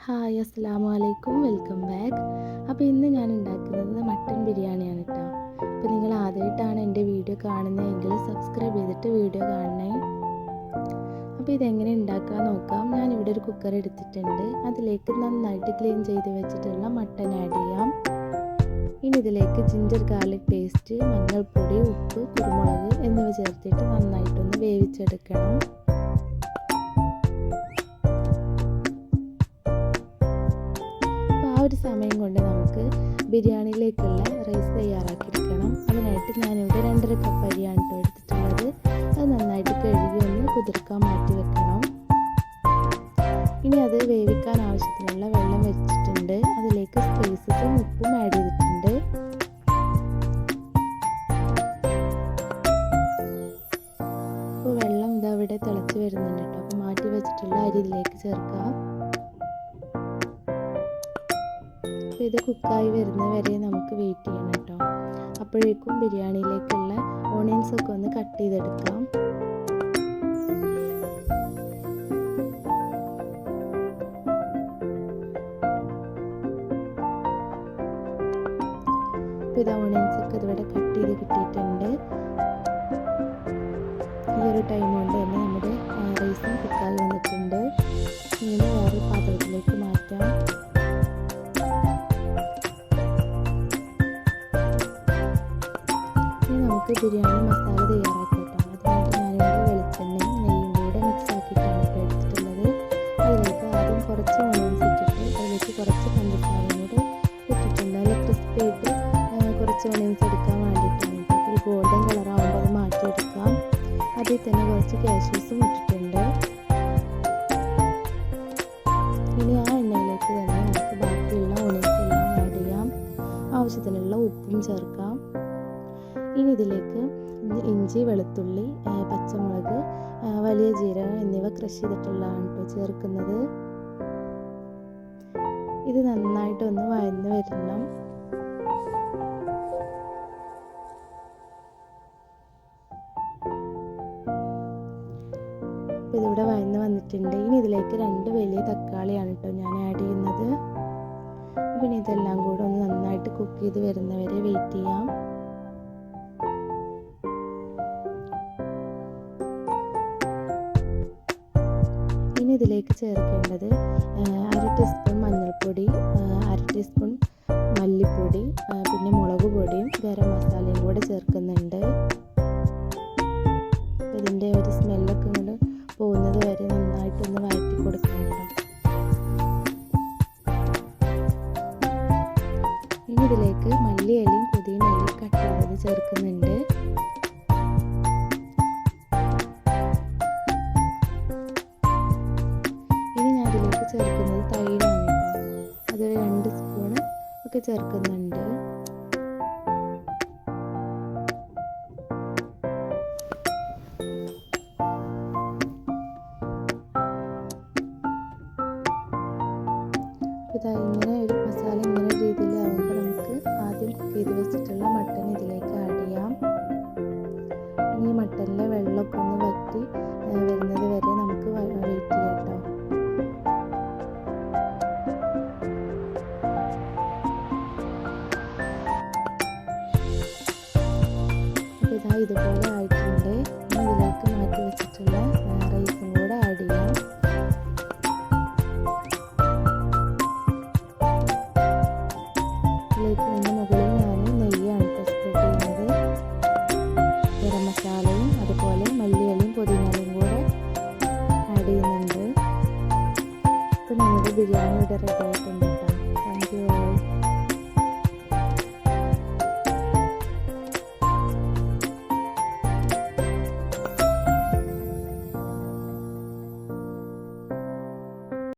Hi അസ്സലാമു അലൈക്കും, welcome back. അപ്പോൾ ഇന്ന് ഞാൻ ഉണ്ടാക്കുന്നത് മട്ടൻ ബിരിയാണിയാണ് കേട്ടോ. അപ്പോൾ നിങ്ങൾ ആദ്യമായിട്ടാണ് എൻ്റെ വീഡിയോ കാണുന്നതെങ്കിൽ സബ്സ്ക്രൈബ് ചെയ്തിട്ട് വീഡിയോ കാണണേ. അപ്പോൾ ഇതെങ്ങനെ ഉണ്ടാക്കാൻ നോക്കാം. ഞാനിവിടെ ഒരു കുക്കർ എടുത്തിട്ടുണ്ട്. അതിലേക്ക് നന്നായിട്ട് ക്ലീൻ ചെയ്ത് വെച്ചിട്ടുള്ള മട്ടൻ ആഡ് ചെയ്യാം. ഇനി ഇതിലേക്ക് ജിഞ്ചർ ഗാർലിക് പേസ്റ്റ്, മഞ്ഞൾപ്പൊടി, ഉപ്പ്, കുരുമുളക് എന്നിവ ചേർത്തിട്ട് നന്നായിട്ടൊന്ന് വേവിച്ചെടുക്കണം. ഒരു സമയം കൊണ്ട് നമുക്ക് ബിരിയാണിയിലേക്കുള്ള റൈസ് തയ്യാറാക്കിയെടുക്കണം. അതിനായിട്ട് ഞാനിവിടെ 2.5 കപ്പ് അരിയാണ് എടുത്തിട്ടുള്ളത്. അത് നന്നായിട്ട് കഴുകി ഒന്ന് കുതിർക്കാൻ മാറ്റി വെക്കണം. ഇനി അത് വേവിക്കാൻ ആവശ്യത്തിനുള്ള വെള്ളം വെച്ചിട്ടുണ്ട്. അതിലേക്ക് സ്പൈസസും ഉപ്പും ആഡ് ചെയ്തിട്ടുണ്ട്. അപ്പോൾ വെള്ളം ഇതാ ഇവിടെ തിളച്ച് വരുന്നുണ്ട് കേട്ടോ. അപ്പോൾ മാറ്റി വെച്ചിട്ടുള്ള അരി ഇതിലേക്ക് ചേർക്കാം. ഇത് കുക്കായി വരുന്ന വരെ നമുക്ക് വെയിറ്റ് ചെയ്യണം കേട്ടോ. അപ്പോഴേക്കും ബിരിയാണിയിലേക്കുള്ള ഓണിയൻസ് ഒക്കെ ഒന്ന് കട്ട് ചെയ്തെടുക്കാം. അപ്പോൾ ഇത് ഓണിയൻസ് ഒക്കെ ഇതിവിടെ കട്ട് ചെയ്ത് കിട്ടിയിട്ടുണ്ട്. ഈ ഒരു ടൈം കൊണ്ട് തന്നെ നമ്മുടെ റൈസും കുക്കായി വന്നിട്ടുണ്ട്. ഇങ്ങനെ വേറെ പാത്രത്തിലേക്ക് മാറ്റാം. നമുക്ക് ബിരിയാണി മസാല തയ്യാറാക്കി കേട്ടോ. അതിനായിട്ട് ഞാനിവിടെ വെളിച്ചെണ്ണയും നെയ്യും കൂടെ മിക്സ് ആക്കിയിട്ടാണ് എടുത്തിട്ടുള്ളത്. അതിലേക്ക് ആദ്യം കുറച്ച് ഓണിയൻസ് ഇട്ടിട്ട് അതിലേക്ക് കുറച്ച് പഞ്ചസാരയും കൂടെ ഇട്ടിട്ടുണ്ട്. നല്ല ക്രിസ്പി ആയിട്ട് കുറച്ച് ഓണിയൻസ് എടുക്കാൻ വേണ്ടിയിട്ടാണ്. ഒരു ഗോൾഡൻ കളറാകുമ്പോൾ അത് മാറ്റിയെടുക്കാം. അതിൽ തന്നെ കുറച്ച് കാഷ്യൂസും ഇട്ടിട്ടുണ്ട്. ഇനി ആ എണ്ണയിലേക്ക് തന്നെ നമുക്ക് ബാക്കിയുള്ള ഓണിയൻസ് എല്ലാം ആഡ് ചെയ്യാം. ആവശ്യത്തിനുള്ള ഉപ്പും ചേർക്കാം. ഇനി ഇതിലേക്ക് ഇഞ്ചി, വെളുത്തുള്ളി, പച്ചമുളക്, വലിയ ജീരകം എന്നിവ ക്രഷ് ചെയ്തിട്ടുള്ളതാണ് കേട്ടോ ചേർക്കുന്നത്. ഇത് നന്നായിട്ടൊന്ന് വഴന്ന് വരണം. അപ്പോൾ ഇതിവിടെ വഴന്ന് വന്നിട്ടുണ്ട്. ഇനി ഇതിലേക്ക് 2 വലിയ തക്കാളിയാണ് കേട്ടോ ഞാൻ ആഡ് ചെയ്യുന്നത്. പിന്നെ ഇതെല്ലാം കൂടെ ഒന്ന് നന്നായിട്ട് കുക്ക് ചെയ്ത് വരുന്നവരെ വെയിറ്റ് ചെയ്യാം. ഇനി ഇതിലേക്ക് ചേർക്കേണ്ടത് 1/2 ടീസ്പൂൺ മഞ്ഞൾപ്പൊടി, 1/2 ടീസ്പൂൺ മല്ലിപ്പൊടി, പിന്നെ മുളക് പൊടിയും ഗരം മസാലയും കൂടെ ചേർക്കുന്നുണ്ട്. ഇതിൻ്റെ ഒരു സ്മെല്ലൊക്കെ ഇങ്ങോട്ട് പോകുന്നത് വരെ നന്നായിട്ടൊന്ന് വഴറ്റി കൊടുക്കണം. ഇനി ഇതിലേക്ക് മല്ലിയിലയും പുതിനയിലയും കട്ട് ചെയ്തത് ചേർക്കുന്നുണ്ട്. ചേർക്കുന്നത് തൈരാണ് കേട്ടോ. അതൊരു 2 സ്പൂണ് ഒക്കെ ചേർക്കുന്നുണ്ട്. ഇങ്ങനെ ഒരു മസാല ഇങ്ങനെ രീതിയിലാവുമ്പോൾ നമുക്ക് ആദ്യം കുക്ക് ചെയ്ത് വെച്ചിട്ടുള്ള മട്ടൻ ഇതിലേക്ക് ആഡ് ചെയ്യാം. ഇനി മട്ടനിലെ വെള്ളമൊക്കെ ഒന്ന് വറ്റി വരുന്നത് വരെ നമുക്ക് വെയിറ്റ് ചെയ്യാം കേട്ടോ. ഇതുപോലെ ആയിട്ടുണ്ട്. ഇതിലേക്ക് മാറ്റി വെച്ചിട്ടുള്ള റൈസും കൂടെ ആഡ് ചെയ്യാം. ഇതിലേക്ക് ഇതിൻ്റെ മുകളിൽ ഞാൻ നെയ്യാണ് സ്പ്രെഡ് ചെയ്യുന്നത്. ഗരം മസാലയും അതുപോലെ മല്ലിയിലയും പുതിനയിലയും കൂടെ ആഡ് ചെയ്യുന്നുണ്ട്. ഇപ്പോൾ നമ്മുടെ ബിരിയാണി ഇവിടെ റെഡി ആയിട്ടുണ്ട് കേട്ടോ. Thank you.